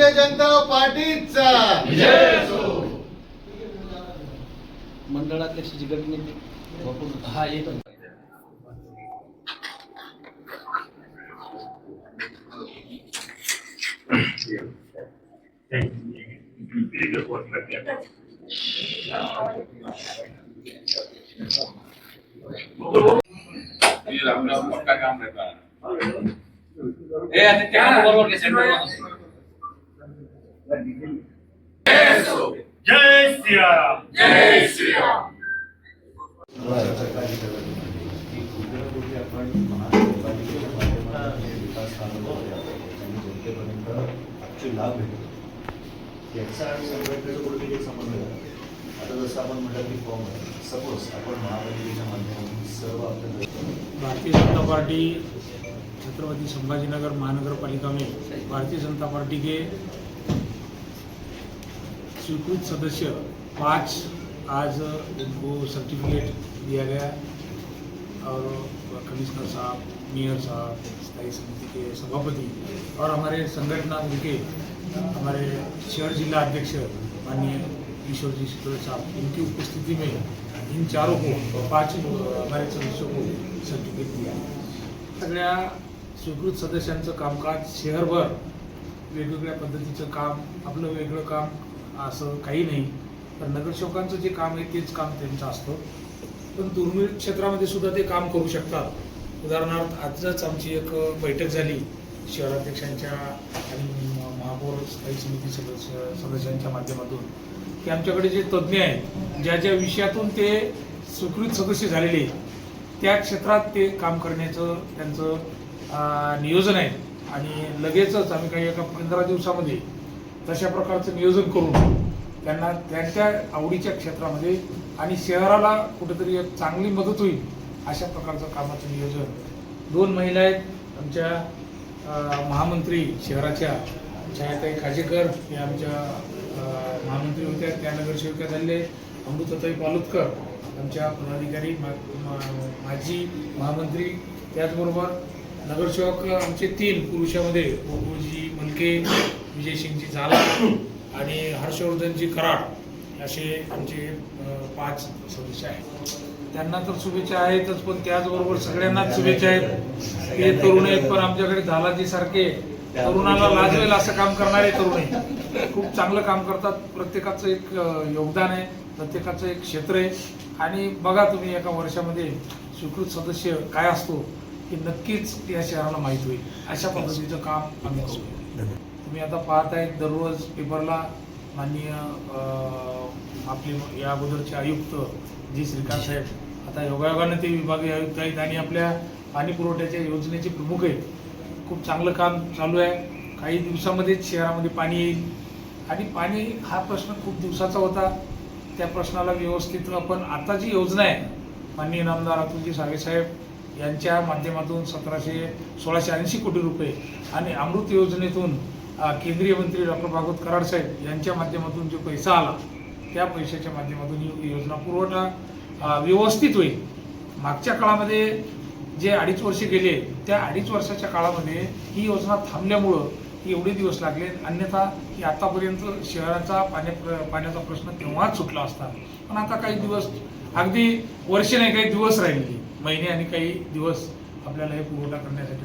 भारतीय जनता पार्टीचा मंडळाध्यक्ष जिगट नेते हा येतो. मोठा काम रहता है बरोबर जय श्री राम जय श्री राम. लाभ भेटतो याचा आणि संघटनेचा कुठेतरी एक संबंध आहे. आता जसं आपण म्हटलं की फॉर्म आहे, सपोज आपण महापालिकेच्या माध्यमातून सर्व आपल्या भारतीय जनता पार्टी छत्रपति संभाजीनगर महानगर पालिका में भारतीय जनता पार्टी के स्वीकृत सदस्य 5 आज उनको सर्टिफिकेट दिया गया और कमिश्नर साहब, मेयर साहब, स्थायी समिति के सभापति और हमारे संगठना के हमारे शहर जिला अध्यक्ष माननीय ईश्वर जी शुक्ल साहब, इनकी उपस्थिति में इन चारों को 5 हमारे सदस्यों को सर्टिफिकेट दिया. सगळ्या स्वीकृत सदस्यांचं कामकाज शहरभर वेगवेगळ्या पद्धतीचं काम, आपलं वेगळं काम असं काही नाही. तर नगरसेवकांचं जे काम आहे तेच काम त्यांचं असतं, पण दुर्मिळ क्षेत्रामध्ये सुद्धा ते काम करू शकतात. उदाहरणार्थ आजच आमची एक बैठक झाली शहराध्यक्षांच्या आणि महापौर स्थायी समिती सदस्यांच्या माध्यमातून की आमच्याकडे जे तज्ज्ञ आहेत, ज्या ज्या विषयातून ते स्वीकृत सदस्य झालेले त्या क्षेत्रात ते काम करण्याचं त्यांचं नियोजन आहे. आणि लगेचच आम्ही काही एका 15 दिवसामध्ये तशा प्रकारचं नियोजन करून त्यांना त्यांच्या आवडीच्या क्षेत्रामध्ये आणि शहराला कुठेतरी एक चांगली मदत होईल अशा प्रकारचं कामाचं नियोजन. 2 महिला आहेत आमच्या महामंत्री शहराच्या छायाताई खाजेकर, हे आमच्या महामंत्री होत्या, त्या नगरसेविका झाले. अमृताताई पालुतकर आमच्या पदाधिकारी माजी महामंत्री, त्याचबरोबर नगरसेवक आमचे 3 पुरुषामध्ये गोकुळजी मलके, विजयसिंगजी झाला आणि हर्षवर्धनजी कराड असे आमचे 5 सदस्य आहेत. त्यांना तर शुभेच्छा आहेतच, पण त्याचबरोबर सगळ्यांनाच शुभेच्छा आहेत. ते तरुण आहेत, पण आमच्याकडे झालाजी सारखे तरुणाला लाजवेल असं काम करणारे तरुण आहेत. खूप चांगलं काम करतात. प्रत्येकाचं एक योगदान आहे, प्रत्येकाचं एक क्षेत्र आहे. आणि बघा तुम्ही एका वर्षामध्ये स्वीकृत सदस्य काय असतो की नक्कीच या शहराला माहीत होईल. अशा पद्धतीचं काम आम्ही करू. तुम्ही आता पाहताय दररोज पेपरला माननीय आपले या अगोदरचे आयुक्त जी श्रीकांत साहेब, आता योगायोगाने ते विभागीय आयुक्त आहेत आणि आपल्या पाणी पुरवठ्याच्या योजनेचे प्रमुख आहेत. खूप चांगलं काम चालू आहे. काही दिवसामध्येच शहरामध्ये पाणी येईल आणि पाणी हा प्रश्न खूप दिवसाचा होता. त्या प्रश्नाला व्यवस्थित आपण आता जी योजना आहे माननीय नामदार अतुलजी साहेब यांच्या माध्यमातून 1680 कोटी रुपये आणि अमृत योजनेतून केंद्रीय मंत्री डॉक्टर भागवत कराड साहेब यांच्या माध्यमातून जो पैसा आला त्या पैशाच्या माध्यमातून ही योजना पुरवठा व्यवस्थित होईल. मागच्या काळामध्ये जे 2.5 वर्ष गेले त्या 2.5 वर्षाच्या काळामध्ये ही योजना थांबल्यामुळं एवढे दिवस लागले. अन्यथा की आतापर्यंत शहराचा पाण्याचा प्रश्न तेव्हाच सुटला असता. पण आता काही दिवस, अगदी वर्ष नाही, काही दिवस राहिले, महिने आणि काही दिवस आपल्याला हे पुरवठा करण्यासाठी